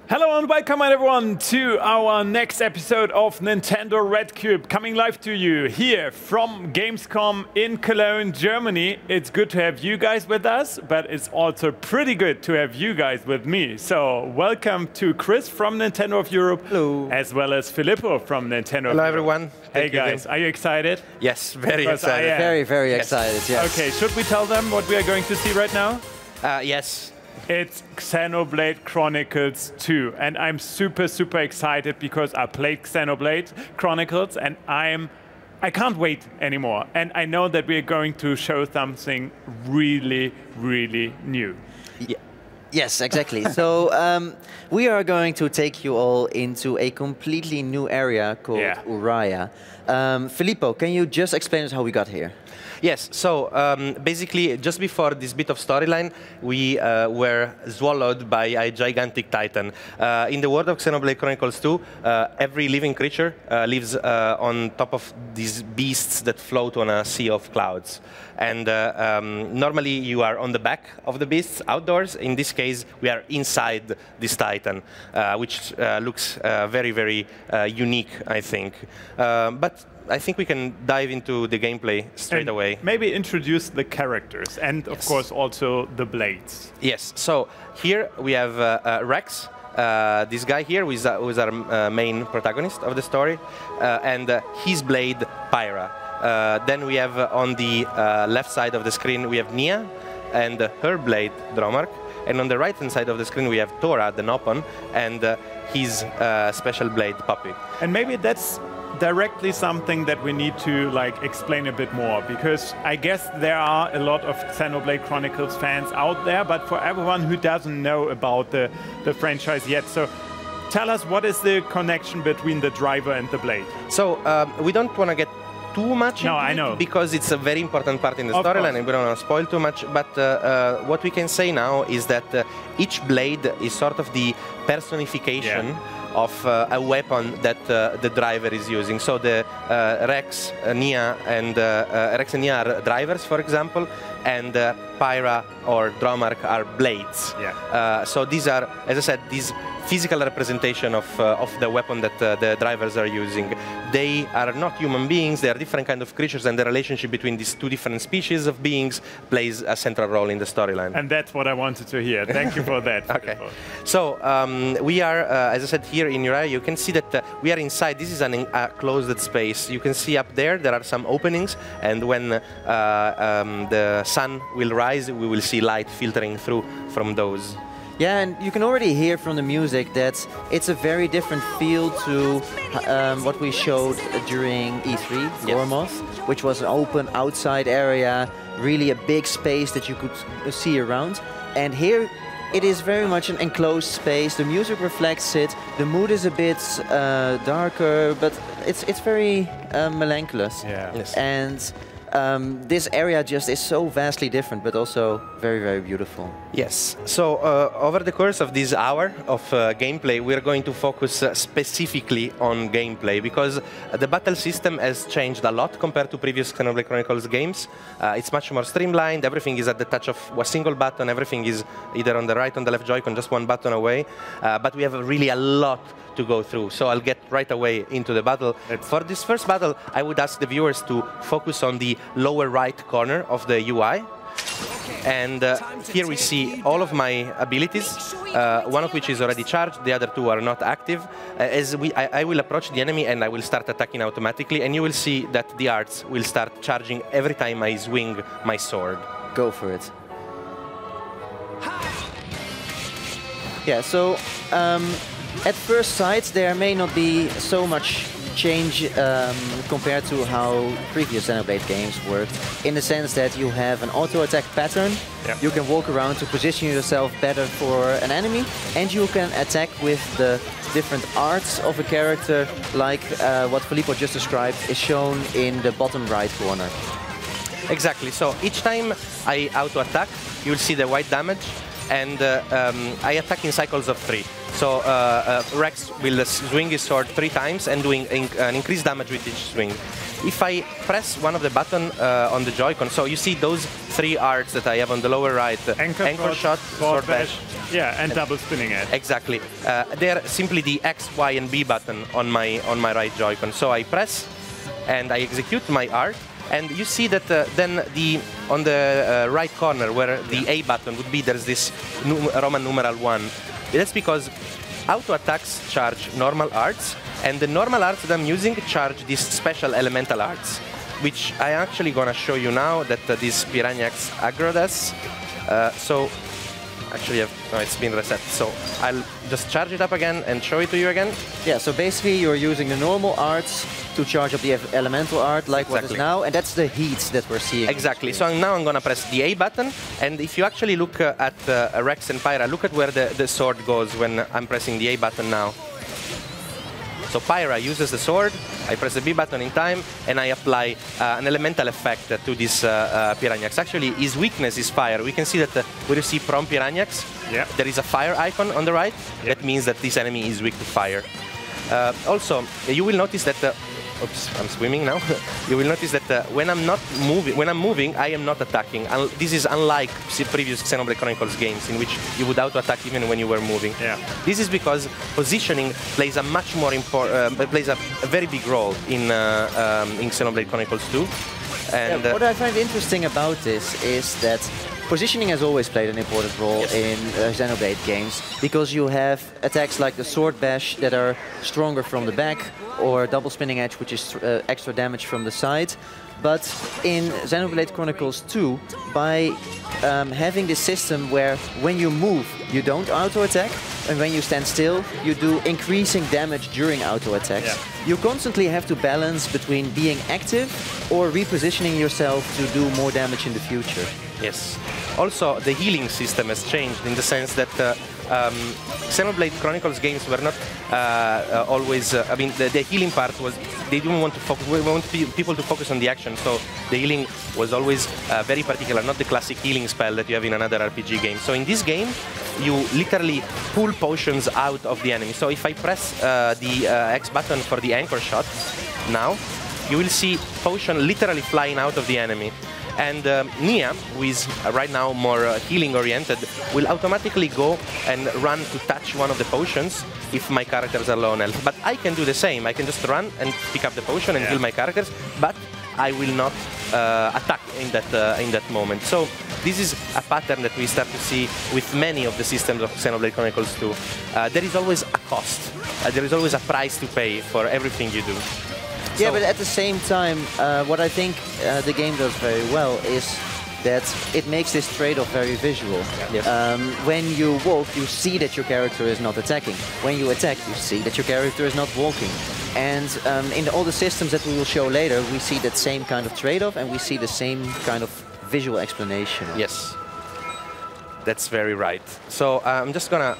Hello and welcome everyone to our next episode of Nintendo Red Cube, coming live to you here from Gamescom in Cologne, Germany. It's good to have you guys with us, but it's also pretty good to have you guys with me. So welcome to Chris from Nintendo of Europe. Hello. As well as Filippo from Nintendo of Hello, Europe. everyone. Hey guys, are you excited? Yes, very Because excited. Very excited, yes. Okay, should we tell them what we are going to see right now? Yes. It's Xenoblade Chronicles 2, and I'm super excited because I played Xenoblade Chronicles, and I can't wait anymore. And I know that we're going to show something really new. Yes, exactly. So we are going to take you all into a completely new area called Uraya. Filippo, can you just explain us how we got here? Yes, so basically, just before this bit of storyline, we were swallowed by a gigantic titan. In the world of Xenoblade Chronicles 2, every living creature lives on top of these beasts that float on a sea of clouds. And normally you are on the back of the beasts outdoors. In this case, we are inside this titan, which looks very unique, I think. But I think we can dive into the gameplay straight away. Maybe introduce the characters and, of course, also the blades. Yes, so here we have Rex, this guy here, who is our main protagonist of the story, and his blade, Pyra. Then we have on the left side of the screen, we have Nia, and her blade, Dromark. And on the right-hand side of the screen, we have Tora, the Nopon, and his special blade, Puppy. And maybe that's directly something that we need to explain a bit more, because I guess there are a lot of Xenoblade Chronicles fans out there, but for everyone who doesn't know about the franchise yet, so tell us, what is the connection between the driver and the blade? So we don't want to get too much into I know. it, because it's a very important part in the storyline and we don't want to spoil too much, but what we can say now is that each blade is sort of the personification of a weapon that the driver is using. So the Rex, Nia, and are drivers, for example, and Pyra or Dromark are blades. So these are, as I said, these physical representation of the weapon that the drivers are using. They are not human beings, they are different kind of creatures, and the relationship between these two different species of beings plays a central role in the storyline. And that's what I wanted to hear. Thank you for that. Okay. So we are, as I said, here in Uraya. You can see that we are inside. This is a closed space. You can see up there are some openings, and when the sun will rise, we will see light filtering through from those. Yeah, and you can already hear from the music that it's a very different feel to what we showed during E3, Gormoth, which was an open outside area, really a big space that you could see around. And here it is very much an enclosed space. The music reflects it. The mood is a bit darker, but it's very melancholous. Yes. And this area just is so vastly different, but also very beautiful. Yes. So over the course of this hour of gameplay, we're going to focus specifically on gameplay, because the battle system has changed a lot compared to previous Xenoblade Chronicles games. It's much more streamlined. Everything is at the touch of a single button. Everything is either on the right, on the left Joy-Con, just one button away. But we have really a lot to go through. So I'll get right away into the battle. For this first battle, I would ask the viewers to focus on the lower right corner of the UI. And here we see all of my abilities, one of which is already charged, the other two are not active. I will approach the enemy and I will start attacking automatically, and you will see that the arts will start charging every time I swing my sword. Go for it. Yeah, so at first sight there may not be so much change compared to how previous Xenoblade games worked, in the sense that you have an auto-attack pattern, you can walk around to position yourself better for an enemy, and you can attack with the different arts of a character, like what Filippo just described is shown in the bottom right corner. Exactly, so each time I auto-attack, you'll see the white damage, and I attack in cycles of 3. So Rex will swing his sword 3 times and doing an increased damage with each swing. If I press one of the button on the Joy-Con, so you see those 3 arts that I have on the lower right, anchor shot, sword bash. Yeah, and double spinning edge. Exactly. They're simply the X, Y, and B button on my right Joy-Con. So I press and I execute my art. And you see that then on the right corner where the A button would be, there's this Roman numeral 1. That's because auto attacks charge normal arts, and the normal arts that I'm using charge these special elemental arts, which I actually gonna show you now that this Piranhax aggroed us. So actually, no, it's been reset. So I'll just charge it up again and show it to you again. Yeah, so basically you're using the normal arts to charge up the elemental art, like what is now, and that's the heats that we're seeing. Exactly. So now I'm going to press the A button, and if you actually look at Rex and Pyra, look at where the sword goes when I'm pressing the A button now. So Pyra uses the sword, I press the B button in time, and I apply an elemental effect to this Piranhax. Actually, his weakness is fire. We can see that where you see from Piranhax, there is a fire icon on the right. That means that this enemy is weak to fire. Also, you will notice that oops, I'm swimming now. You will notice that when I'm moving, I am not attacking. This is unlike previous Xenoblade Chronicles games in which you would auto-attack even when you were moving. Yeah. This is because positioning plays a much more plays a very big role in Xenoblade Chronicles 2. And what I find interesting about this is that positioning has always played an important role in Xenoblade games, because you have attacks like the sword bash that are stronger from the back, or double spinning edge, which is extra damage from the side. But in Xenoblade Chronicles 2, by having this system where when you move, you don't auto-attack, and when you stand still, you do increasing damage during auto-attacks. Yeah. You constantly have to balance between being active or repositioning yourself to do more damage in the future. Yes. Also, the healing system has changed in the sense that Xenoblade Chronicles games were not always. I mean, the healing part was they didn't want to focus. We want people to focus on the action, so the healing was always very particular, not the classic healing spell that you have in another RPG game. So in this game, you literally pull potions out of the enemy. So if I press the X button for the anchor shot now, you will see potion literally flying out of the enemy. And Nia, who is right now more healing-oriented, will automatically go and run to touch one of the potions if my characters are low on health. But I can do the same. I can just run and pick up the potion and heal my characters, but I will not attack in that moment. So this is a pattern that we start to see with many of the systems of Xenoblade Chronicles 2. There is always a cost. There is always a price to pay for everything you do. Yeah, but at the same time, what I think the game does very well is that it makes this trade-off very visual. Yes. When you walk, you see that your character is not attacking. When you attack, you see that your character is not walking. And in all the systems that we will show later, we see that same kind of trade-off, and we see the same kind of visual explanation. Yes, that's very right. So I'm just gonna...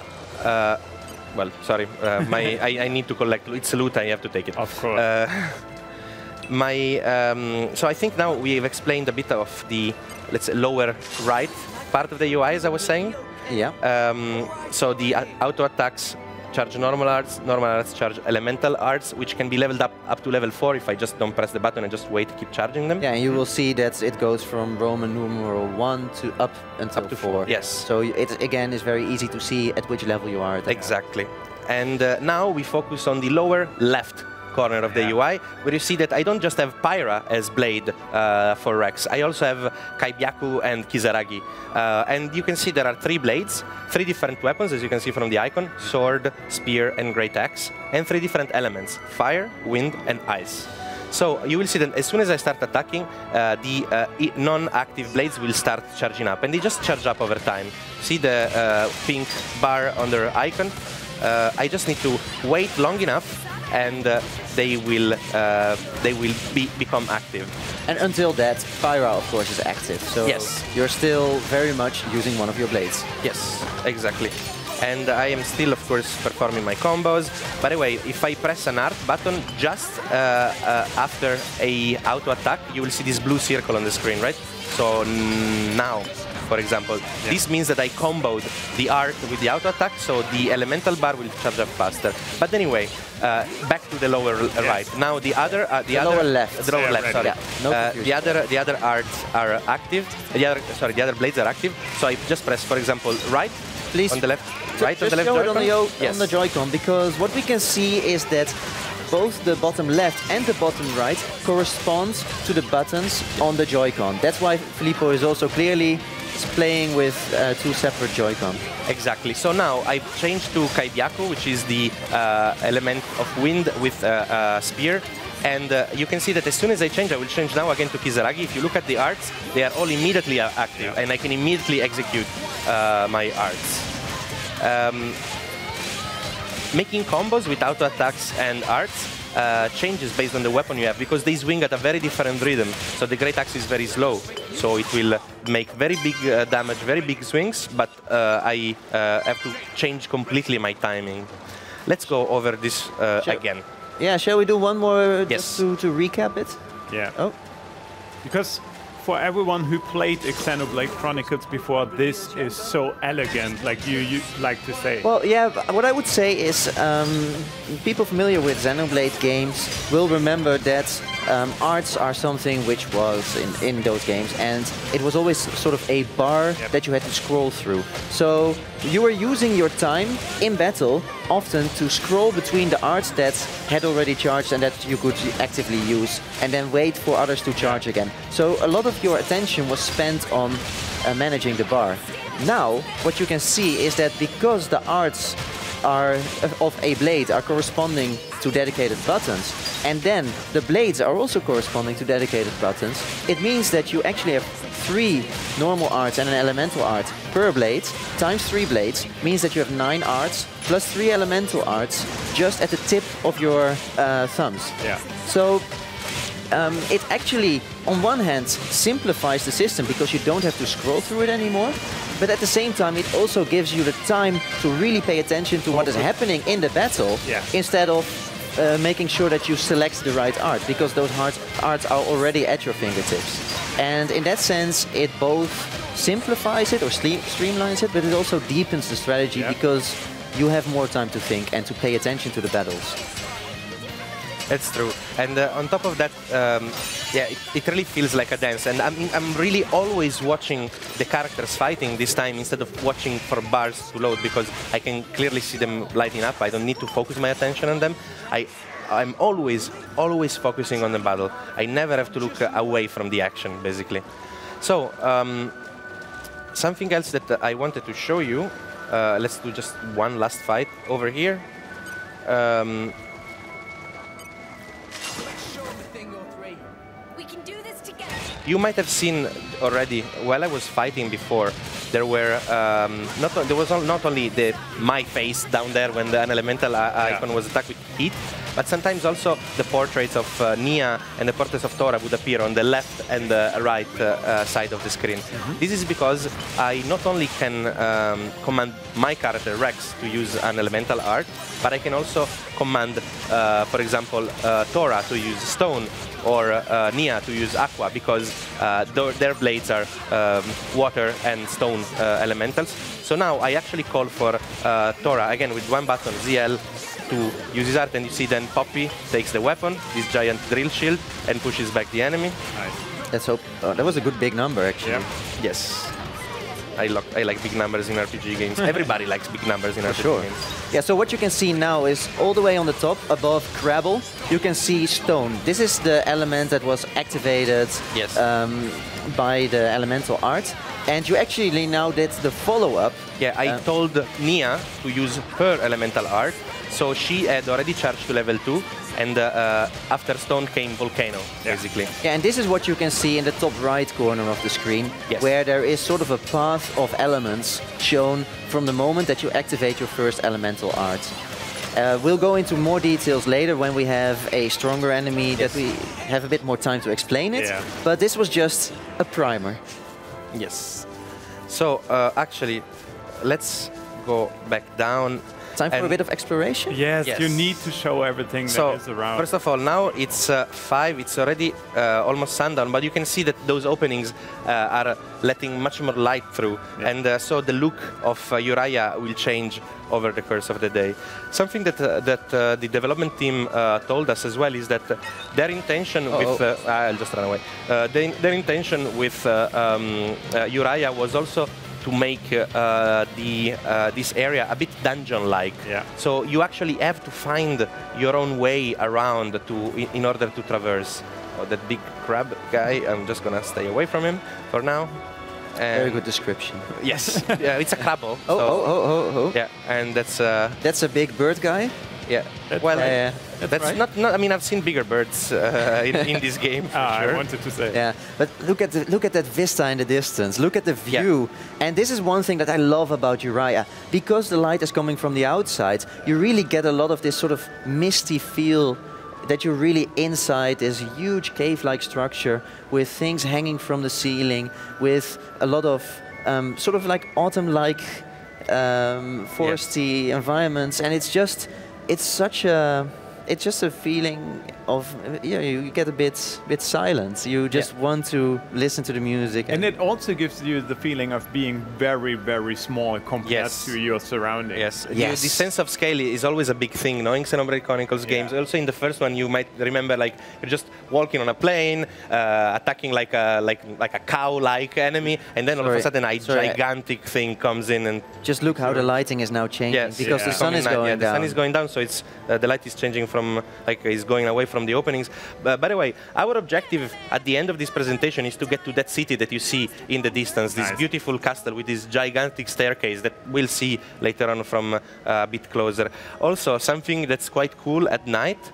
well, sorry, I need to collect. It's loot, I have to take it. Of course. So I think now we have explained a bit of the, let's say, lower right part of the UI, as I was saying. Yeah. So the auto attacks charge normal arts charge elemental arts, which can be leveled up to level 4 if I just don't press the button and just wait to keep charging them. Yeah, and you will see that it goes from Roman numeral 1 to up until 4. Yes. So it again is very easy to see at which level you are. Exactly. And now we focus on the lower left corner of the UI, where you see that I don't just have Pyra as blade for Rex. I also have Kaibyaku and Kisaragi. And you can see there are 3 blades, 3 different weapons, as you can see from the icon, sword, spear, and great axe, and 3 different elements, fire, wind, and ice. So you will see that as soon as I start attacking, the non-active blades will start charging up, and they just charge up over time. See the pink bar on their icon? I just need to wait long enough, and they will become active. And until that, Pyra, of course, is active. So yes, you're still very much using one of your blades. Yes, exactly. And I am still, of course, performing my combos. By the way, if I press an art button just after a auto attack, you will see this blue circle on the screen, right? So now, for example. This means that I comboed the art with the auto attack, so the elemental bar will charge up faster. But anyway, back to the lower right. Now the other, lower left. The lower left. Sorry. No the other arts are active. The other blades are active. So I just press, for example, right. Please. On the left. Right on the left. Show it Joy-Con? on the Joy-Con, because what we can see is that both the bottom left and the bottom right correspond to the buttons on the Joy-Con. That's why Filippo is also clearly playing with two separate Joy-Con. Exactly. So now I've changed to Kaibiaku, which is the element of wind with a spear. And you can see that as soon as I change, I will change now again to Kisaragi. If you look at the arts, they are all immediately active, and I can immediately execute my arts. Making combos with auto attacks and arts changes based on the weapon you have, because they swing at a very different rhythm. So the Great Axe is very slow, so it will make very big damage, very big swings, but I have to change completely my timing. Let's go over this again. Yeah, shall we do one more Yes. just to recap it? Yeah. Oh. Because for everyone who played Xenoblade Chronicles before, this is so elegant, like you like to say. Well, yeah, what I would say is people familiar with Xenoblade games will remember that arts are something which was in those games, and it was always sort of a bar that you had to scroll through. So you were using your time in battle often to scroll between the arts that had already charged and that you could actively use, and then wait for others to charge again. So a lot of your attention was spent on managing the bar. Now, what you can see is that because the arts of a blade are corresponding to dedicated buttons, and then the blades are also corresponding to dedicated buttons, it means that you actually have 3 normal arts and an elemental art per blade, times 3 blades, means that you have 9 arts plus 3 elemental arts just at the tip of your thumbs. Yeah. So it actually, on one hand, simplifies the system because you don't have to scroll through it anymore, but at the same time it also gives you the time to really pay attention to what is happening in the battle, instead of making sure that you select the right art, because those arts are already at your fingertips. And in that sense, it both simplifies it or streamlines it, but it also deepens the strategy because you have more time to think and to pay attention to the battles. That's true. And on top of that, it really feels like a dance. And I'm really always watching the characters fighting this time instead of watching for bars to load, because I can clearly see them lighting up. I don't need to focus my attention on them. I'm always focusing on the battle. I never have to look away from the action, basically. So, something else that I wanted to show you. Let's do just one last fight over here. You might have seen already, while I was fighting before, there were not only my face down there when the elemental icon was attacked with heat, but sometimes also the portraits of Nia and the portraits of Tora would appear on the left and the right side of the screen. This is because I not only can command my character Rex to use an elemental art, but I can also command, for example, Tora to use stone, or Nia to use aqua, because their blades are water and stone elementals. So now I actually call for Tora, again with one button, ZL, to use his art, and you see then Poppy takes the weapon, this giant drill shield, and pushes back the enemy. Nice. Let's hope. Oh, that was a good big number, actually. Yeah. Yes. I like big numbers in RPG games. Everybody likes big numbers in RPG games. Yeah, so what you can see now is all the way on the top, above Crabble, you can see stone. This is the element that was activated by the elemental art. And you actually now did the follow-up. Yeah, I told Nia to use her elemental art, so she had already charged to level 2. And after stone came volcano, basically. Yeah, and this is what you can see in the top right corner of the screen, where there is sort of a path of elements shown from the moment that you activate your first elemental art. We'll go into more details later when we have a stronger enemy that we have a bit more time to explain it. Yeah. But this was just a primer. Yes. So actually, let's go back down. Time for a bit of exploration? Yes, Yes. you need to show everything that is around. First of all, now it's 5. It's already almost sundown, but you can see that those openings are letting much more light through, and so the look of Uriah will change over the course of the day. Something that the development team told us as well is that their intention with I'll just run away. Their intention with Uriah was also to make this area a bit dungeon-like. Yeah. So you actually have to find your own way around in order to traverse. Oh, that big crab guy, I'm just gonna stay away from him for now. And Very good description. yes, yeah, it's a crabbo. Oh. Yeah, and that's That's a big bird guy? yeah. That's Well, right. that's right. not. I mean, I've seen bigger birds in this game. For sure. I wanted to say. Yeah, but look at that vista in the distance. Look at the view. And this is one thing that I love about Uriah. Because the light is coming from the outside, you really get a lot of this sort of misty feel that you're really inside this huge cave-like structure with things hanging from the ceiling, with a lot of sort of like autumn-like foresty environments, and it's just a feeling of you get a bit silent. You just want to listen to the music, And it also gives you the feeling of being very, very small compared to your surroundings. Yes. The sense of scale is always a big thing, knowing Xenoblade Chronicles games. Also in the first one, you might remember like you're just walking on a plane, attacking like a cow-like enemy, and then all of a sudden a gigantic thing comes in and just look how the lighting is now changing because the sun is going down. The sun is going down, so it's the light is changing from is going away from the openings. By the way, our objective at the end of this presentation is to get to that city that you see in the distance, this beautiful castle with this gigantic staircase that we'll see later on from a bit closer. Also, something that's quite cool at night,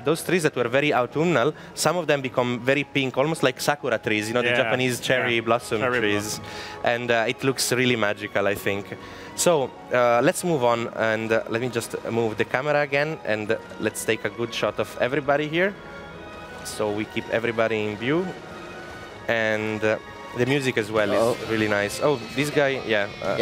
those trees that were very autumnal, some of them become very pink, almost like sakura trees, you know, the Japanese cherry blossom trees. And it looks really magical, I think. So let's move on, and let me just move the camera again, and let's take a good shot of everybody here. So we keep everybody in view, and the music as well is really nice. Oh, this guy,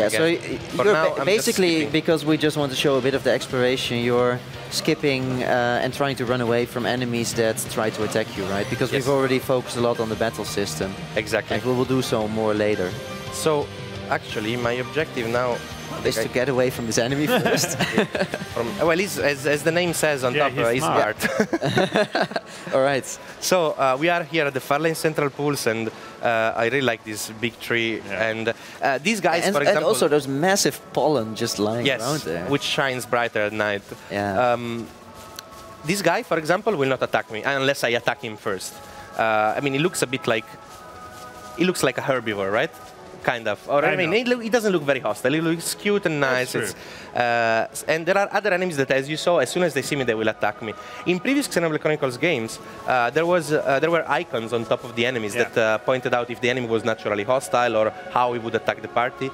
so you're basically, because we just want to show a bit of the exploration, you're skipping and trying to run away from enemies that try to attack you, right? Because we've already focused a lot on the battle system. Exactly. And we will do so more later. So actually, my objective now is to get away from this enemy first. Well, as the name says on top, he's smart. All right. So we are here at the Farlane Central Pools, and I really like this big tree. And these guys, for example, and also those massive pollen just lying around there, which shines brighter at night. Yeah. This guy, for example, will not attack me unless I attack him first. I mean, he looks a herbivore, right? Kind of. Or I mean, he doesn't look very hostile. He looks cute and nice. And there are other enemies that, as you saw, as soon as they see me, they will attack me. In previous Xenoblade Chronicles games, there were icons on top of the enemies that pointed out if the enemy was naturally hostile or how he would attack the party.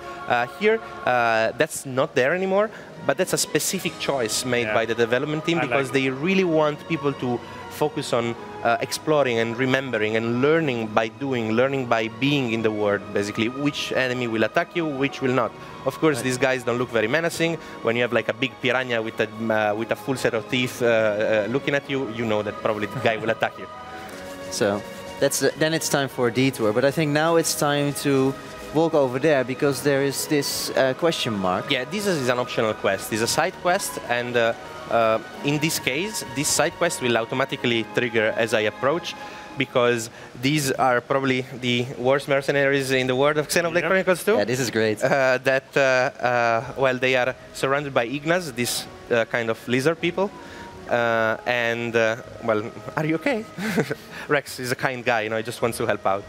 Here, that's not there anymore, but that's a specific choice made by the development team because they really want people to focus on exploring and remembering and learning by doing, learning by being in the world, basically, which enemy will attack you, which will not. Of course, these guys don't look very menacing. When you have like a big piranha with a full set of teeth looking at you, you know that probably the guy will attack you. So then it's time for a detour. But I think now it's time to walk over there because there is this question mark. Yeah, this is an optional quest. It's a side quest, and in this case, this side quest will automatically trigger as I approach, because these are probably the worst mercenaries in the world of Xenoblade Chronicles 2. Yeah, this is great. Well, they are surrounded by Ignas, this kind of lizard people. Well, are you okay? Rex is a kind guy, you know, he just wants to help out.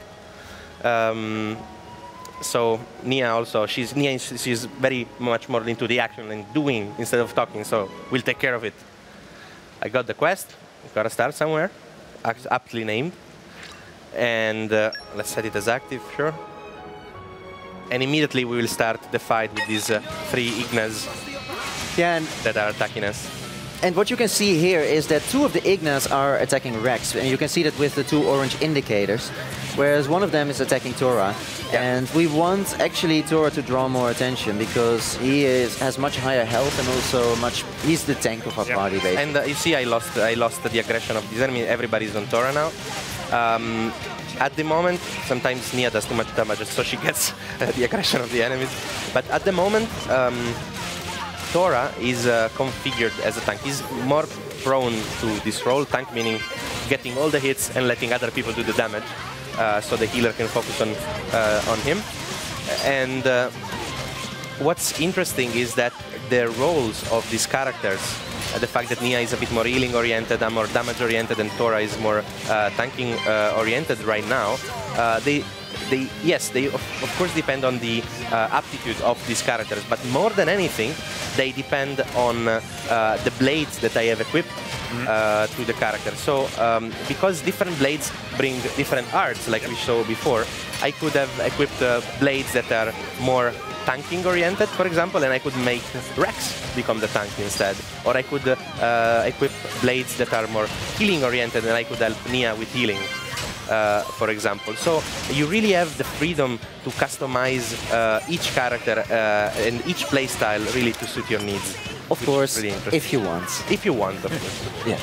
So Nia also, she's very much more into the action and doing instead of talking, so we'll take care of it. I got the quest, gotta start somewhere, aptly named. And let's set it as active, sure. And immediately we will start the fight with these 3 Ignas that are attacking us. And what you can see here is that two of the Ignas are attacking Rex, and you can see that with the two orange indicators, whereas one of them is attacking Tora. Yeah. And we want actually Tora to draw more attention because he has much higher health and also he's the tank of our party basically. And you see, I lost the aggression of this enemy. Everybody's on Tora now. At the moment, sometimes Nia does too much damage, so she gets the aggression of the enemies. But at the moment, Tora is configured as a tank. He's more prone to this role, tank meaning getting all the hits and letting other people do the damage, so the healer can focus on him. And what's interesting is that the roles of these characters, the fact that Nia is a bit more healing oriented and more damage oriented, and Tora is more tanking oriented right now, they of course depend on the aptitude of these characters, but more than anything, they depend on the blades that I have equipped to the character. So because different blades bring different arts, like we saw before, I could have equipped blades that are more tanking oriented, for example, and I could make Rex become the tank instead. Or I could equip blades that are more healing oriented, and I could help Nia with healing, for example. So you really have the freedom to customize each character and each playstyle really to suit your needs. Of course, really if you want. If you want, of course. Yeah.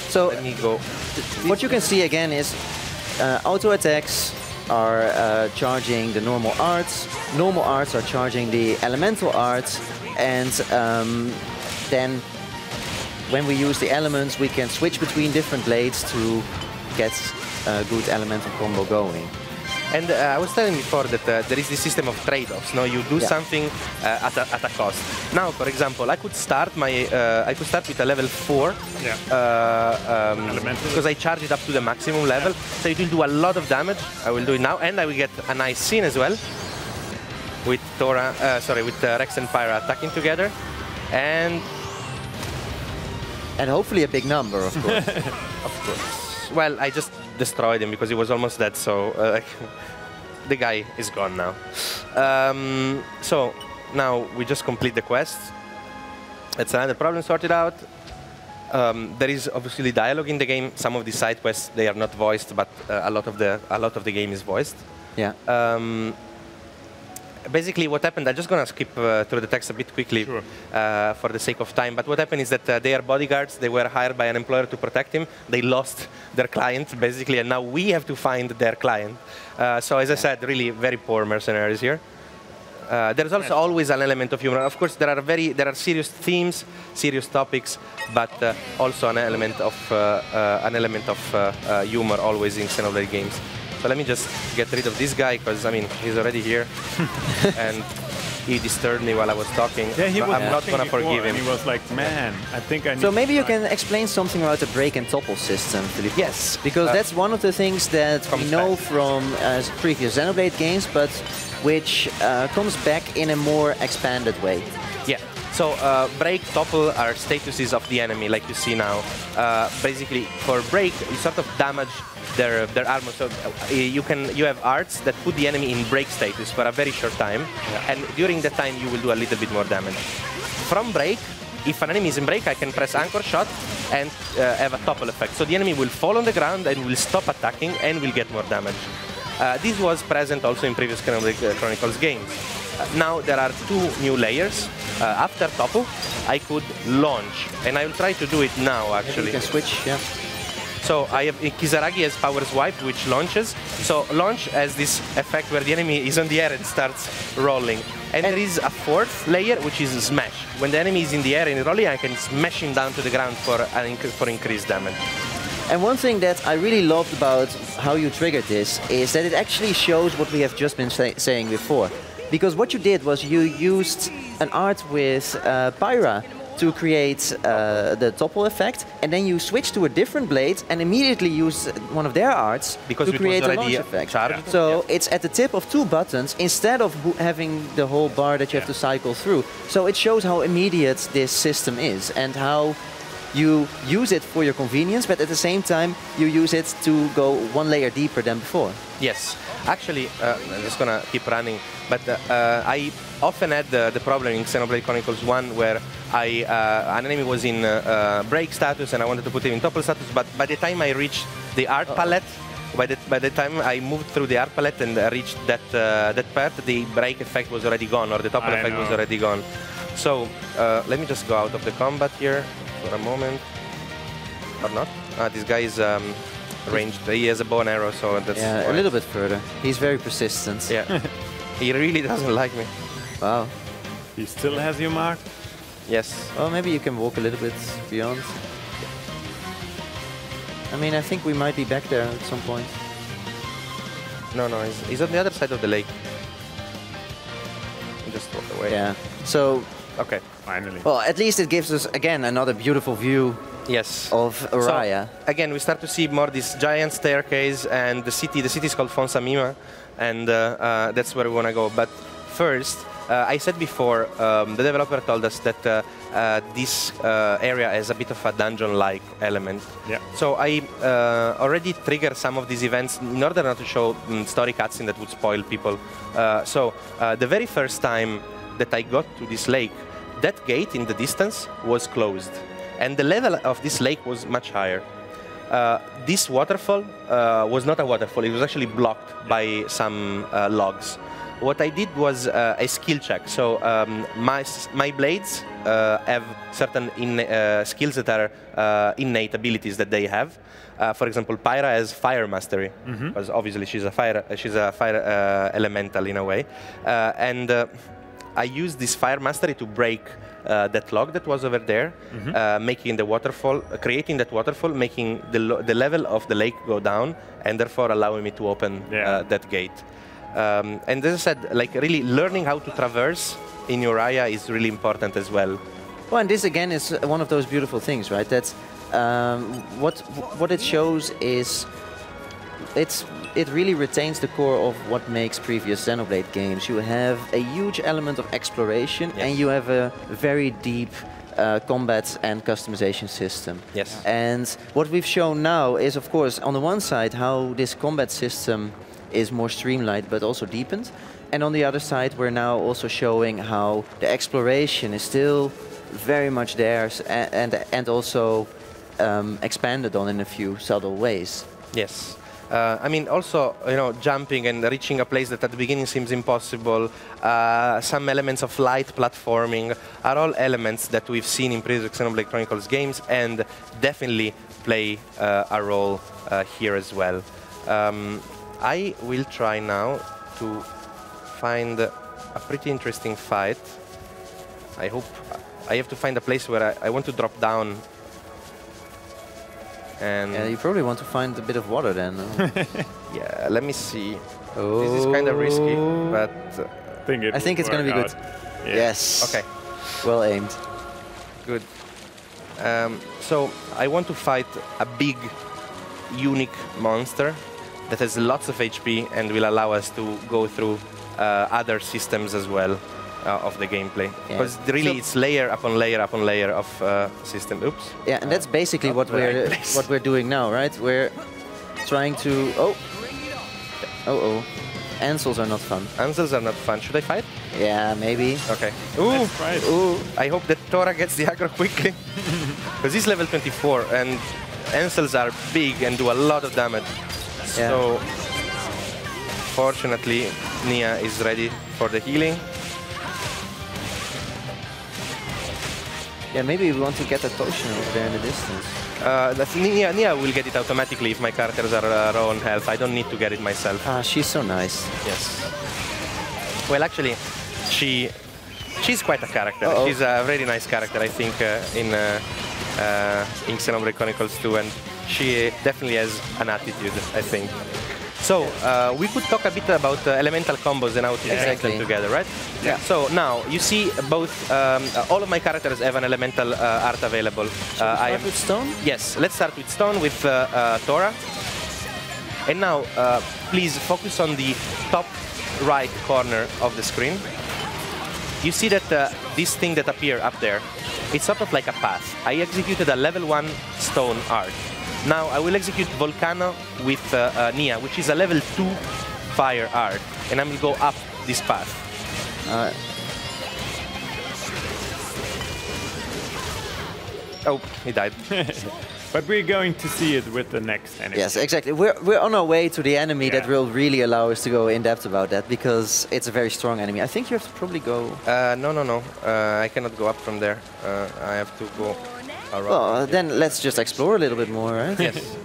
So let me go. What you can see again is auto attacks are charging the normal arts are charging the elemental arts, and then when we use the elements we can switch between different blades to get a good elemental combo going. And I was telling before that there is this system of trade-offs. No, you do something at a cost. Now, for example, I could start with a level 4 because I charge it up to the maximum level, so it will do a lot of damage. I will do it now, and I will get a nice scene as well with with Rex and Pyra attacking together, and hopefully a big number, of course. Of course. Well, I just destroyed him because he was almost dead, so the guy is gone now. So now we just complete the quest. That's another problem sorted out. There is obviously dialogue in the game. Some of the side quests, they are not voiced, but a lot of the game is voiced. Yeah. Basically, what happened, I'm just going to skip through the text a bit quickly for the sake of time, but what happened is that they are bodyguards. They were hired by an employer to protect him. They lost their client, basically, and now we have to find their client. So as I said, really very poor mercenaries here. There's also always an element of humor. Of course, there are serious themes, serious topics, but also an element of humor always in Xenoblade games. So let me just get rid of this guy, because I mean he's already here, and he disturbed me while I was talking. Yeah, he was. I'm not gonna forgive him. He was like, man, I think I need. So maybe you can explain something about the break and topple system, Philippe. Yes, because that's one of the things that we know from previous Xenoblade games, but which comes back in a more expanded way. Yeah. So break, topple are statuses of the enemy, like you see now. Basically, for break, you sort of damage their armor. So you have arts that put the enemy in break status for a very short time, and during that time you will do a little bit more damage. From break, if an enemy is in break, I can press anchor shot and have a topple effect. So the enemy will fall on the ground and will stop attacking and will get more damage. This was present also in previous Xenoblade Chronicles games. Now there are two new layers. After topple, I could launch, and I will try to do it now actually. You can switch, yeah. So I have Kisaragi as power swipe, which launches. So launch has this effect where the enemy is on the air and starts rolling. And there is a fourth layer, which is smash. When the enemy is in the air and rolling, I can smash him down to the ground for increased damage. And one thing that I really loved about how you triggered this is that it actually shows what we have just been saying before. Because what you did was you used an art with Pyra to create the topple effect, and then you switch to a different blade and immediately use one of their arts to create a launch effect. So it's at the tip of two buttons instead of having the whole bar that you have to cycle through. So it shows how immediate this system is and how you use it for your convenience, but at the same time you use it to go one layer deeper than before. Yes, actually, I'm just gonna keep running, but I often had the problem in Xenoblade Chronicles 1 where an enemy was in break status and I wanted to put him in topple status, but by the time I reached the art palette, by the time I moved through the art palette and reached that part, the break effect was already gone, or the topple effect was already gone. So let me just go out of the combat here for a moment. Or not? This guy is ranged. He has a bow and arrow, so that's a little bit further. He's very persistent. Yeah. He really doesn't like me. Wow. He still has you marked? Yes. Well, maybe you can walk a little bit beyond. I mean, I think we might be back there at some point. No, he's on the other side of the lake. Just walk away. Yeah. So. Okay. Finally. Well, at least it gives us again another beautiful view. Yes. Of Araya. So, again, we start to see more this giant staircase and the city. The city is called Fonsamima, and that's where we want to go. But first, I said before, the developer told us that this area has a bit of a dungeon-like element. Yeah. So I already triggered some of these events in order not to show story cutscene that would spoil people. So the very first time that I got to this lake, that gate in the distance was closed. And the level of this lake was much higher. This waterfall was not a waterfall. It was actually blocked by some logs. What I did was a skill check. So my blades have certain skills that are innate abilities that they have. For example, Pyra has fire mastery, because obviously she's a fire elemental in a way. And I used this fire mastery to break that log that was over there, making the waterfall, creating that waterfall, making the level of the lake go down, and therefore allowing me to open that gate. And as I said, like really learning how to traverse in Araya is really important as well. Well, and this again is one of those beautiful things, right? That's what it shows is it really retains the core of what makes previous Xenoblade games. You have a huge element of exploration, and you have a very deep combat and customization system. Yes. And what we've shown now is, of course, on the one side, how this combat system is more streamlined but also deepened. And on the other side, we're now also showing how the exploration is still very much there and also expanded on in a few subtle ways. Yes. I mean, also, jumping and reaching a place that at the beginning seems impossible, some elements of light platforming are all elements that we've seen in previous Xenoblade Chronicles games and definitely play a role here as well. I will try now to find a pretty interesting fight. I hope I have to find a place where I want to drop down. And yeah, you probably want to find a bit of water then. Yeah, let me see. Oh. This is kind of risky, but I think it's going to be good. Yeah. Yes. Okay. Well aimed. Good. So I want to fight a big, unique monster that has lots of HP and will allow us to go through other systems as well of the gameplay. Because really it's layer upon layer upon layer of system. Oops. Yeah, and that's basically what we're doing now, right? We're trying to... Oh. Ansels are not fun. Ansels are not fun. Should I fight? Yeah, maybe. Okay. Ooh. Ooh. I hope that Tora gets the aggro quickly. Because he's level 24 and Ansels are big and do a lot of damage. Yeah. So, fortunately, Nia is ready for the healing. Yeah, maybe we want to get a potion over there in the distance. Nia will get it automatically if my characters are low on health. I don't need to get it myself. Ah, she's so nice. Yes. Well, actually, she's quite a character. She's a very nice character, I think, in Xenoblade Chronicles 2, and she definitely has an attitude, I think. So, we could talk a bit about elemental combos and how to connect them together, right? Yeah. So, now, you see both, all of my characters have an elemental art available. I start with stone? Yes, let's start with stone with Tora. And now, please focus on the top right corner of the screen. You see that this thing that appears up there, it's sort of like a path. I executed a level 1 stone art. Now I will execute Volcano with Nia, which is a level 2 fire art, and I will go up this path. Oh, he died. But we're going to see it with the next enemy. Yes, exactly. We're on our way to the enemy that Yeah. will really allow us to go in depth about that, because it's a very strong enemy. I think you have to probably go... No. I cannot go up from there. I have to go around. Well, then let's just explore a little bit more, right? Yes.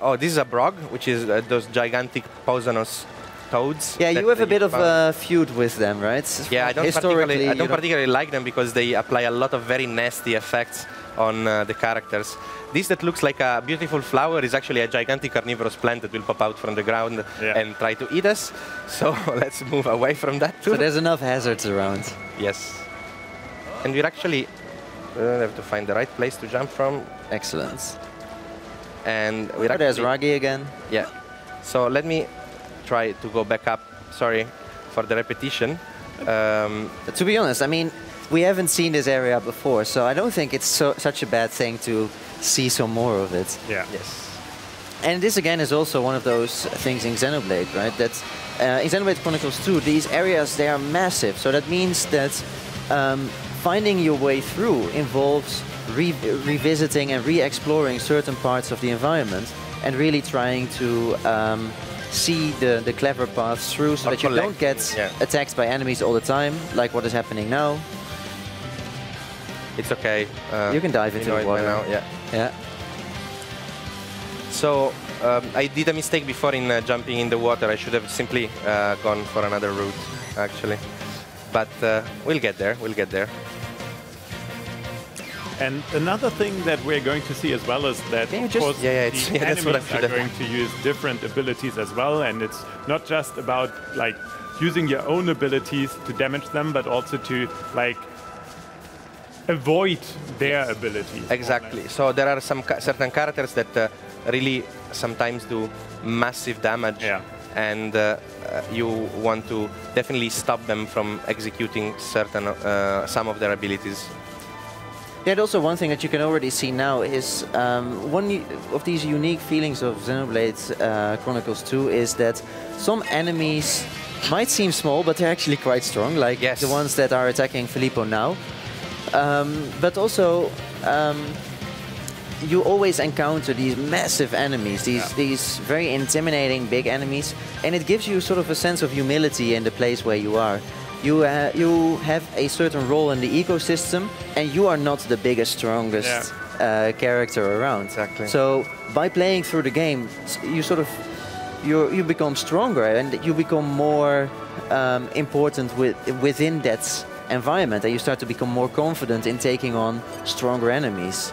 Oh, this is a Brog, which is those gigantic poisonous toads. Yeah, that you have a bit of found. a feud with them, right? Yeah, I don't Historically, particularly like them because they apply a lot of very nasty effects on the characters. This that looks like a beautiful flower is actually a gigantic carnivorous plant that will pop out from the ground and try to eat us. So let's move away from that too. So there's enough hazards around. Yes. And we're actually have to find the right place to jump from. Excellent. And we're Oh, there's actually, Ragi again. yeah. So let me try to go back up. Sorry for the repetition. But to be honest, I mean, we haven't seen this area before, so I don't think it's such a bad thing to see some more of it. Yeah. Yes. And this again is also one of those things in Xenoblade, right? That in Xenoblade Chronicles 2, these areas, they are massive. So that means that finding your way through involves revisiting and re-exploring certain parts of the environment and really trying to see the clever paths through so that you don't get attacked by enemies all the time, like what is happening now. It's okay. You can dive into the water. Now, yeah. Yeah. So I did a mistake before in jumping in the water. I should have simply gone for another route, actually. But we'll get there. We'll get there. And another thing that we're going to see as well is that, of course, the that's what I enemies should are have going to use different abilities as well, and it's not just about like using your own abilities to damage them, but also to like avoid their abilities. Exactly. So there are some certain characters that really sometimes do massive damage, and you want to definitely stop them from executing certain some of their abilities. Yeah, and also one thing that you can already see now is one of these unique feelings of Xenoblade Chronicles 2 is that some enemies might seem small, but they're actually quite strong, like the ones that are attacking Filippo now. But also, you always encounter these massive enemies, these very intimidating big enemies, and it gives you sort of a sense of humility in the place where you are. You have a certain role in the ecosystem, and you are not the biggest, strongest character around. Exactly. So by playing through the game, you sort of you become stronger, and you become more important within that environment, and you start to become more confident in taking on stronger enemies.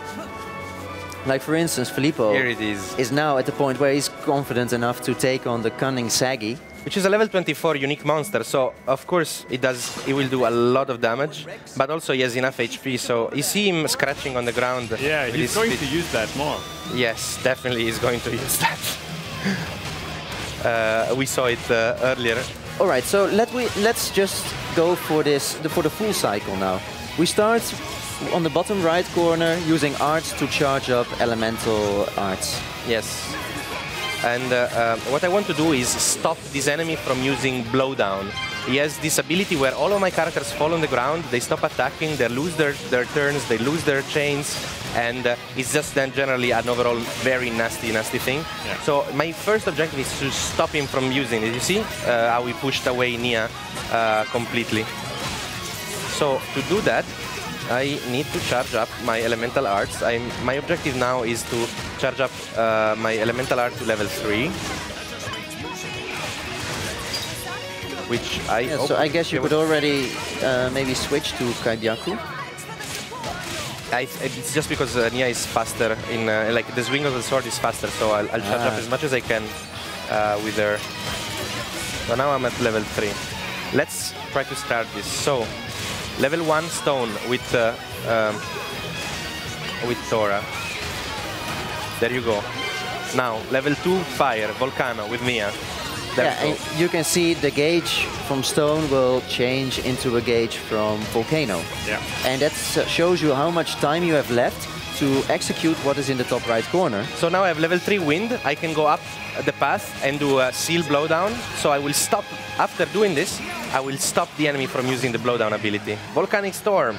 Like for instance, Filippo is now at the point where he's confident enough to take on the cunning Saggy, which is a level 24 unique monster, so of course it will do a lot of damage, but also he has enough HP, so you see him scratching on the ground. Yeah, he's going to use that more. Yes, definitely he's going to use that. We saw it earlier. All right, so let's just go for the full cycle now. We start on the bottom right corner using arts to charge up elemental arts. Yes. And what I want to do is stop this enemy from using blowdown. He has this ability where all of my characters fall on the ground, they stop attacking, they lose their turns, they lose their chains, and it's just then generally an overall very nasty thing. Yeah. So my first objective is to stop him from using it. You see how we pushed away Nia completely. So to do that, I need to charge up my elemental arts. My objective now is to charge up my elemental art to level 3. Which so I guess you could already maybe switch to Kaibaku. It's just because Nia is faster in like the swing of the sword is faster, so I'll charge up as much as I can with her. So now I'm at level 3. Let's try to start this. So level 1 stone with Tora. There you go. Now level 2 fire Volcano with Mia. And you can see the gauge from stone will change into a gauge from volcano. Yeah. And that shows you how much time you have left to execute what is in the top right corner. So now I have level 3 wind. I can go up the path and do a seal blowdown. So I will stop, after doing this, I will stop the enemy from using the blowdown ability. Volcanic storm.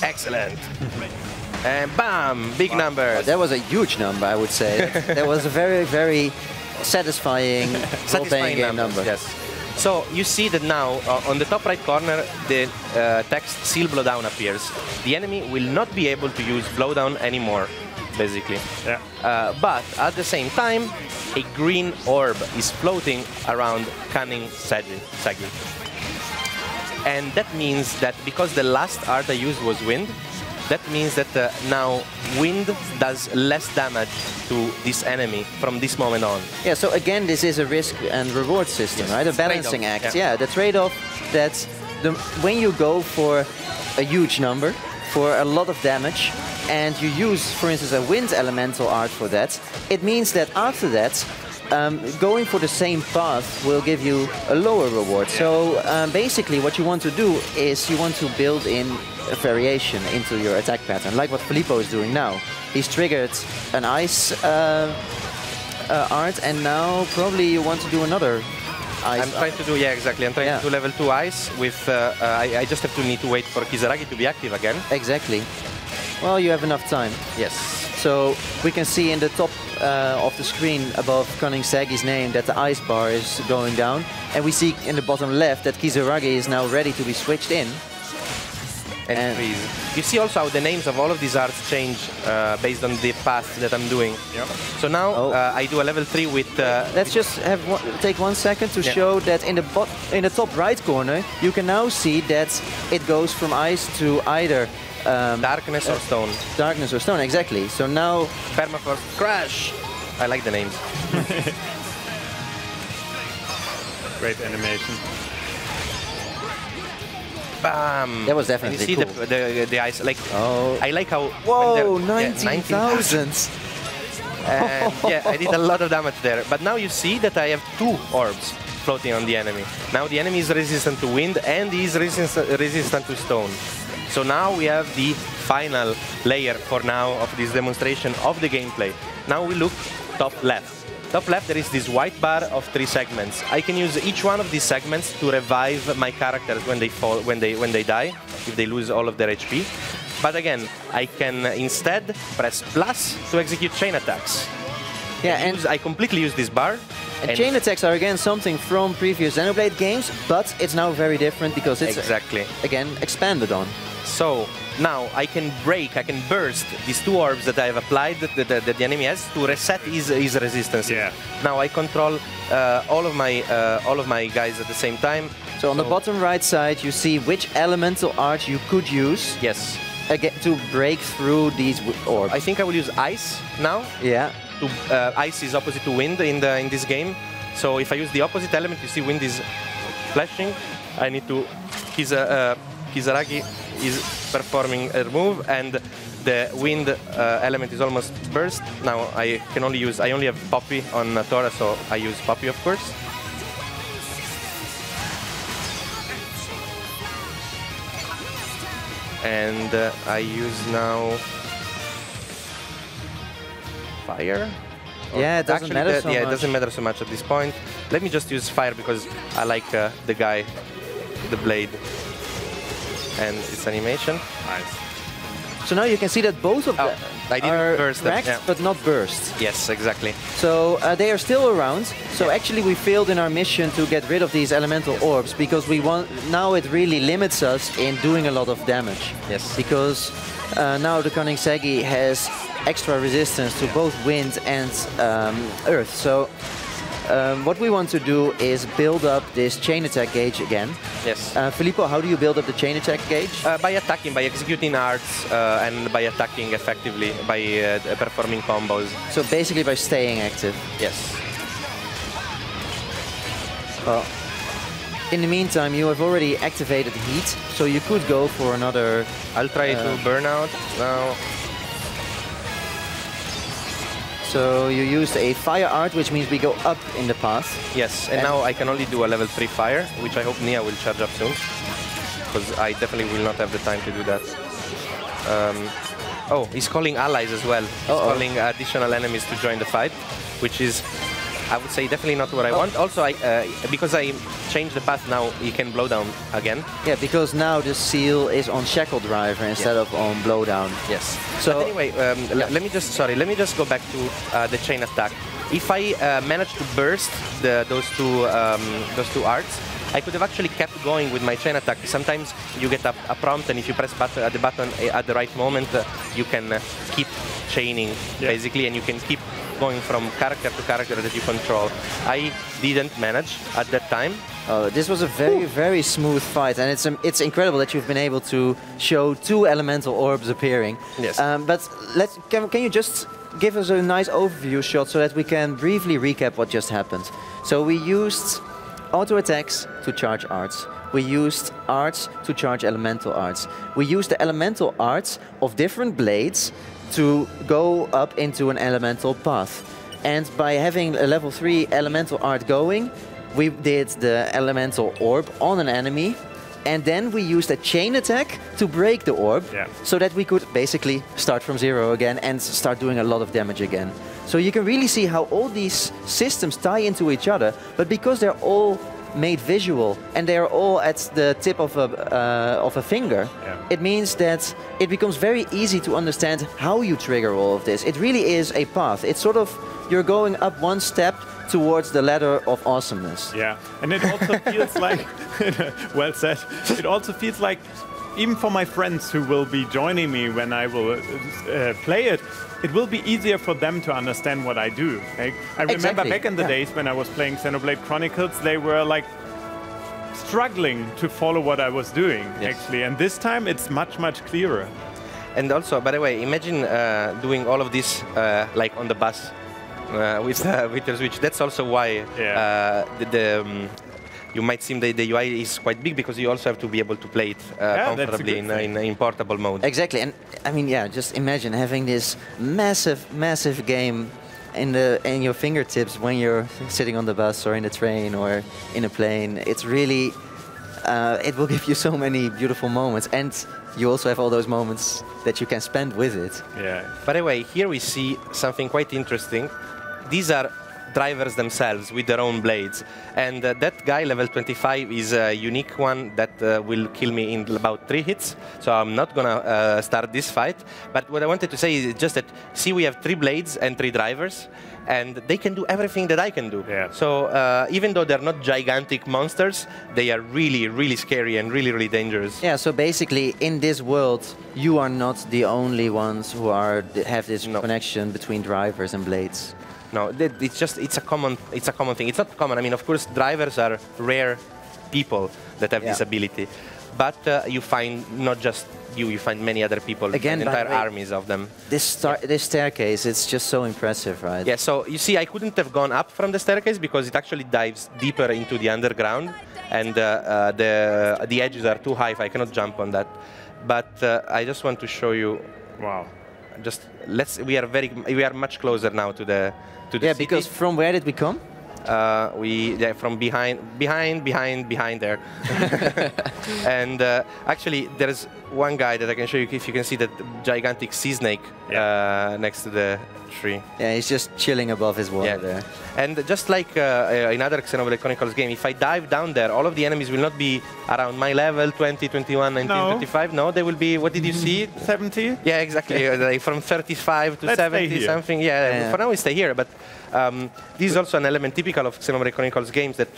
Excellent. And bam, big number. That was a huge number, I would say. That was a very, very satisfying role-playing game number. Yes. So you see that now on the top right corner the text seal blowdown appears. The enemy will not be able to use blowdown anymore, basically. Yeah. But at the same time, a green orb is floating around Cunning Segi. And that means that because the last art I used was wind, that means that now wind does less damage to this enemy from this moment on. Yeah, so again, this is a risk and reward system, right? A balancing act. Yeah, the trade-off that when you go for a huge number, for a lot of damage, and you use, for instance, a wind elemental art for that, it means that after that, going for the same path will give you a lower reward. So basically what you want to do is you want to build in a variation into your attack pattern, like what Filippo is doing now. He's triggered an ice art, and now probably you want to do another ice. I'm trying to do, yeah, exactly. I'm trying to do level 2 ice with, I just have to need to wait for Kisaragi to be active again. Exactly. Well, you have enough time. Yes. So we can see in the top of the screen above Cunning Segi's name that the ice bar is going down. And we see in the bottom left that Kisaragi is now ready to be switched in. And freeze. You see also how the names of all of these arts change based on the path that I'm doing. Yep. So now I do a level 3 with... Let's just take 1 second to show that in the top right corner, you can now see that it goes from ice to either... darkness or stone. Darkness or stone, exactly. So now... Permafrost crash! I like the names. Great animation. Bam! That was definitely cool. cool. The ice, like, I like how... Whoa, 19,000! Yeah, I did a lot of damage there. But now you see that I have 2 orbs floating on the enemy. Now the enemy is resistant to wind and he is resistant to stone. So now we have the final layer for now of this demonstration of the gameplay. Now we look top left. Top left there is this white bar of 3 segments. I can use each one of these segments to revive my characters when they fall, when they die, if they lose all of their HP. But again, I can instead press plus to execute chain attacks. Yeah, and I completely use this bar. And chain attacks are again something from previous Xenoblade games, but it's now very different because it's again expanded on. So now I can break, I can burst these 2 orbs that I have applied that the enemy has to reset his resistance. Yeah. Now I control all of my guys at the same time. So on the bottom right side you see which elemental art you could use. Yes. Again, to break through these orbs. I think I will use ice now. Yeah. Ice is opposite to wind in this game. So if I use the opposite element, you see wind is flashing. I need to... Kisaragi is performing a move and the wind element is almost burst. Now I only have Poppy on Tora, so I use Poppy, of course. And I use now fire. Yeah, it doesn't matter so much. Yeah, it doesn't matter so much at this point. Let me just use fire because I like the guy, the blade, and its animation. Nice. So now you can see that both of them are cracked, but not burst. Yes, exactly. So they are still around. So actually we failed in our mission to get rid of these elemental orbs because we want now it really limits us in doing a lot of damage. Yes. Because now the Cunning Segi has extra resistance to both wind and earth. So what we want to do is build up this chain attack gauge again. Yes. Filippo, how do you build up the chain attack gauge? By attacking, by executing arts, and by attacking effectively, by performing combos. So basically by staying active. Yes. Well, in the meantime, you have already activated heat, so you could go for another... I'll try to burn out now. So you used a fire art, which means we go up in the path. Yes, and now I can only do a level 3 fire, which I hope Nia will charge up soon, because I definitely will not have the time to do that. Oh, he's calling allies as well. He's calling additional enemies to join the fight, which is I would say definitely not what I want. Also, because I changed the path now, you can blow down again. Yeah, because now the seal is on shackle driver instead of on blowdown. Yes. So but anyway, let me just go back to the chain attack. If I manage to burst those two arts, I could have actually kept going with my chain attack. Sometimes you get a prompt, and if you press the button at the right moment, you can keep chaining, basically, and you can keep going from character to character that you control. I didn't manage at that time. This was a very smooth fight, and it's incredible that you've been able to show 2 elemental orbs appearing. Yes. But can you just give us a nice overview shot so that we can briefly recap what just happened? So we used auto attacks to charge arts. We used arts to charge elemental arts. We used the elemental arts of different blades to go up into an elemental path. And by having a level 3 elemental art going, we did the elemental orb on an enemy, and then we used a chain attack to break the orb, so that we could basically start from 0 again and start doing a lot of damage again. So you can really see how all these systems tie into each other, but because they're all made visual and they're all at the tip of a finger, it means that it becomes very easy to understand how you trigger all of this. It really is a path. It's sort of, you're going up one step towards the ladder of awesomeness. Yeah, and it also feels like, well said, it also feels like, even for my friends who will be joining me when I will play it, it will be easier for them to understand what I do. Like, I remember back in the days when I was playing Xenoblade Chronicles, they were like struggling to follow what I was doing, actually. And this time it's much clearer. And also, by the way, imagine doing all of this like on the bus with your Switch. That's also why you might seem that the UI is quite big, because you also have to be able to play it comfortably in portable mode. Exactly, and I mean, just imagine having this massive game in your fingertips when you're sitting on the bus or in a train or in a plane. It's really, it will give you so many beautiful moments, and you also have all those moments that you can spend with it. Yeah. By the way, here we see something quite interesting. These are drivers themselves with their own blades, and that guy level 25 is a unique one that will kill me in about 3 hits, so I'm not gonna start this fight. But what I wanted to say is just that, see, we have 3 blades and 3 drivers, and they can do everything that I can do. So even though they're not gigantic monsters, they are really scary and really dangerous. Yeah, so basically in this world you are not the only ones who have this connection between drivers and blades. No, it's a common thing. It's not common. I mean, of course, drivers are rare people that have this ability, but you find not just you find many other people, again, entire armies of them. This staircase, it's just so impressive, right? Yeah, so you see, I couldn't have gone up from the staircase because it actually dives deeper into the underground, and the edges are too high, if I cannot jump on that. But I just want to show you. Wow. Just we are much closer now to the city. Because from where did we come? From behind there. And actually, there's one guy that I can show you, if you can see that gigantic sea snake next to the tree. Yeah, he's just chilling above his water there. And just like in other Xenoblade Chronicles game, if I dive down there, all of the enemies will not be around my level, 20, 21, 19, 25. No, they will be, what did you see? 70? Yeah, exactly. Like from 35 to 70 something. Yeah, for now we stay here. But this is also an element typical of Xenoblade Chronicles games, that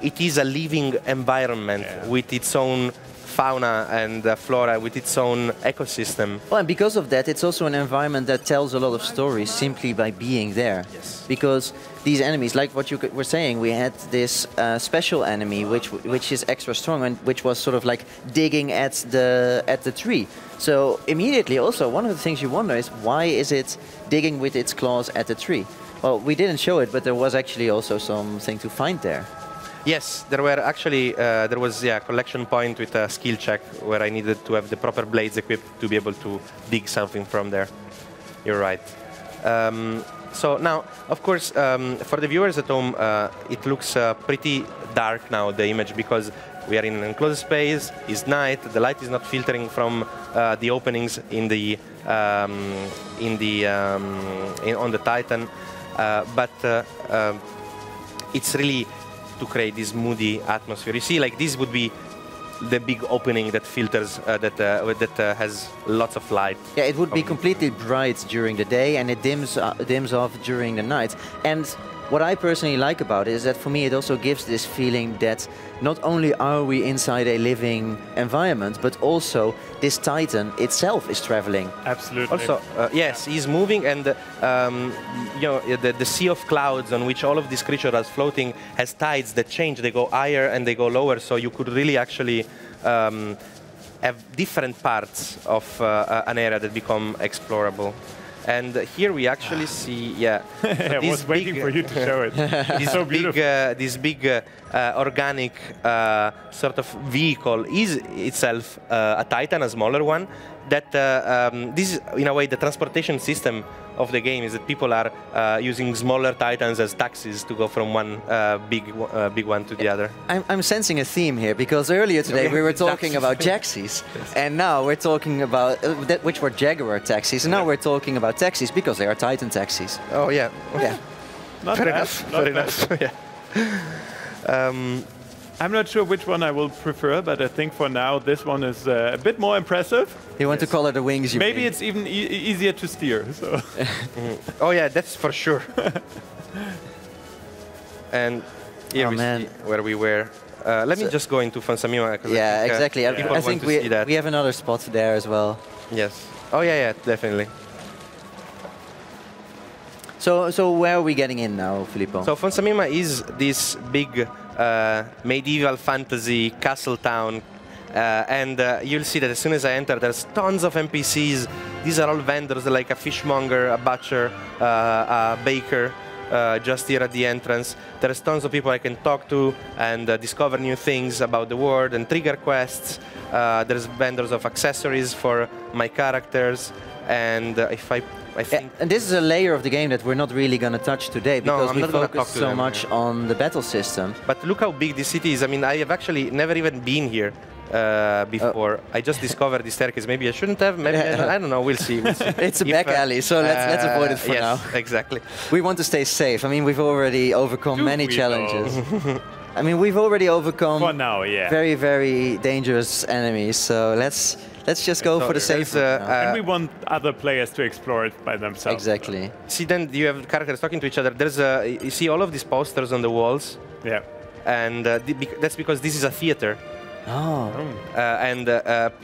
it is a living environment with its own fauna and flora, with its own ecosystem. Well, and because of that, it's also an environment that tells a lot of stories simply by being there. Yes. Because these enemies, like what you were saying, we had this special enemy which is extra strong and which was sort of like digging at the tree. So immediately, also one of the things you wonder is, why is it digging with its claws at the tree? Well, we didn't show it, but there was actually also something to find there. Yes, there were actually, there was a collection point with a skill check where I needed to have the proper blades equipped to be able to dig something from there. You're right. So now, of course, for the viewers at home, it looks pretty dark now, the image, because we are in an enclosed space, it's night, the light is not filtering from the openings on the Titan. but it's really to create this moody atmosphere. You see, like this would be the big opening that filters, that has lots of light. Yeah, it would be completely bright during the day, and it dims off during the night. And what I personally like about it is that for me it also gives this feeling that not only are we inside a living environment, but also this Titan itself is traveling. Absolutely. Also, yes, he's moving, and you know, the sea of clouds on which all of these creatures are floating has tides that change. They go higher and they go lower, so you could really actually have different parts of an area that become explorable. And here we actually see, yeah. I was waiting for you to show it. It's so beautiful. This big organic sort of vehicle is itself a Titan, a smaller one. That this is, in a way, the transportation system of the game is that people are using smaller Titans as taxis to go from one big one to the other. I'm sensing a theme here, because earlier today we were talking about Jaxies, and now we're talking about, which were Jaguar taxis, and now we're talking about taxis because they are Titan taxis. Oh, yeah. Yeah. Not Fair bad, enough. not Fair bad. enough. Yeah. I'm not sure which one I will prefer, but I think for now this one is a bit more impressive. You want to color the wings, you Maybe mean? it's even easier to steer. So. Oh yeah, that's for sure. And here we see where we were. Let me just go into Fonsamima. Yeah, I think, exactly. I think we have another spot there as well. Yes. Oh yeah, definitely. So where are we getting in now, Filippo? So Fonsamima is this big medieval fantasy castle town, and you'll see that as soon as I enter, there's tons of NPCs. These are all vendors, like a fishmonger, a butcher, a baker, just here at the entrance. There's tons of people I can talk to and discover new things about the world and trigger quests. There's vendors of accessories for my characters, and I think... And this is a layer of the game that we're not really going to touch today, because we focus so much on the battle system. But look how big this city is. I mean, I have actually never even been here before. I just discovered the staircase. Maybe I shouldn't have. Maybe I don't know. We'll see. We'll see. It's a back alley, so let's avoid it for now. Exactly. We want to stay safe. I mean, we've already overcome many challenges. I mean, we've already overcome for now, very, very dangerous enemies. So let's just go for the safe route now. And we want other players to explore it by themselves. Exactly. See, then you have characters talking to each other. There's you see all of these posters on the walls. Yeah. And that's because this is a theater. Oh. And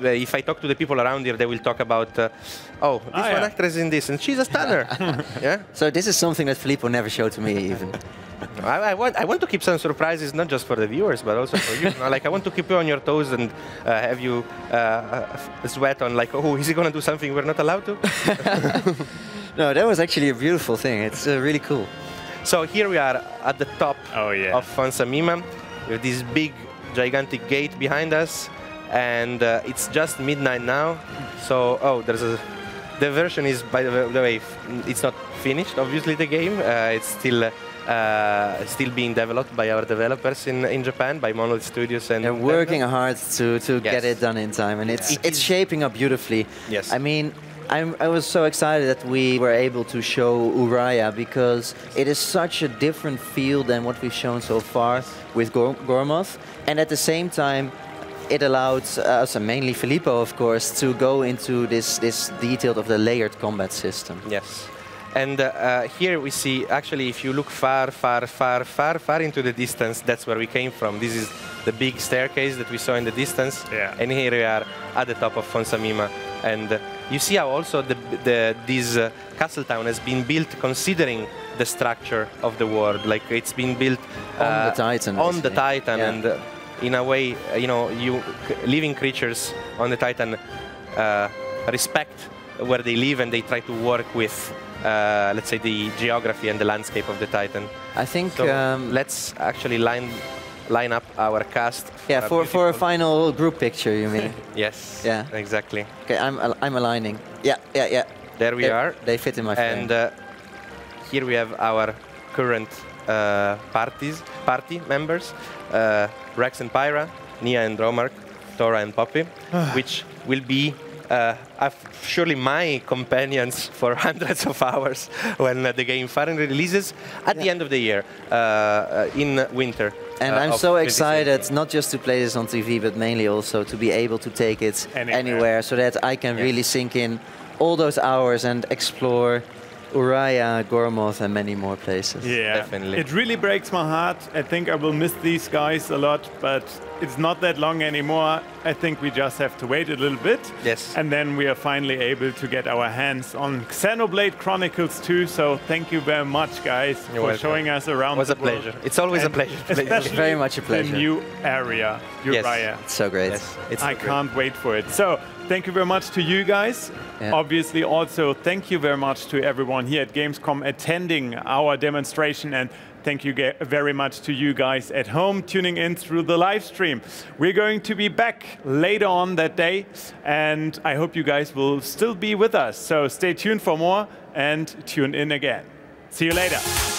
if I talk to the people around here, they will talk about, this one actress in this, and she's a stunner. Yeah. So this is something that Filippo never showed to me, even. I want to keep some surprises, not just for the viewers, but also for you. Like, I want to keep you on your toes and have you sweat on, like, oh, is he going to do something we're not allowed to? No, that was actually a beautiful thing. It's really cool. So here we are at the top of Fonsamima, with this big, gigantic gate behind us, and it's just midnight now. So, the version is, by the way, it's not finished, obviously, the game. It's still being developed by our developers in Japan, by Monolith Studios. And they're working hard to get it done in time, and it's shaping up beautifully. Yes. I mean, I was so excited that we were able to show Uraya, because it is such a different feel than what we've shown so far with Gormoth, and at the same time it allowed us, and mainly Filippo of course, to go into this detail of the layered combat system. Yes. And here we see, actually, if you look far into the distance, that's where we came from. This is the big staircase that we saw in the distance. Yeah. And here we are at the top of Fonsamima. And you see how also this castle town has been built considering the structure of the world. Like, it's been built on the Titan. On the Titan. Yeah. And in a way, you know, living creatures on the Titan respect where they live, and they try to work with let's say, the geography and the landscape of the Titan. I think so let's actually line up our cast. Yeah, for a final group picture, you mean? Yes. Yeah. Exactly. Okay, I'm aligning. Yeah. There we are. They fit in my frame. And here we have our current party members: Rex and Pyra, Nia and Romark, Tora and Poppy, which will be surely my companions for hundreds of hours when the game finally releases at the end of the year in winter. And I'm so excited, not just to play this on TV, but mainly also to be able to take it anywhere so that I can really sink in all those hours and explore Uriah, Gormoth, and many more places. Yeah, definitely. It really breaks my heart. I think I will miss these guys a lot, but it's not that long anymore. I think we just have to wait a little bit. Yes. And then we are finally able to get our hands on Xenoblade Chronicles 2. So thank you very much, guys, for showing us around. It was a pleasure. It's always a pleasure. Especially very much a pleasure. The new area, Uriah. Yes. It's so great. Yes. I can't wait for it. So thank you very much to you guys. Yeah. Obviously, also thank you very much to everyone here at Gamescom attending our demonstration, and thank you very much to you guys at home tuning in through the live stream. We're going to be back later on that day, and I hope you guys will still be with us. So stay tuned for more and tune in again. See you later.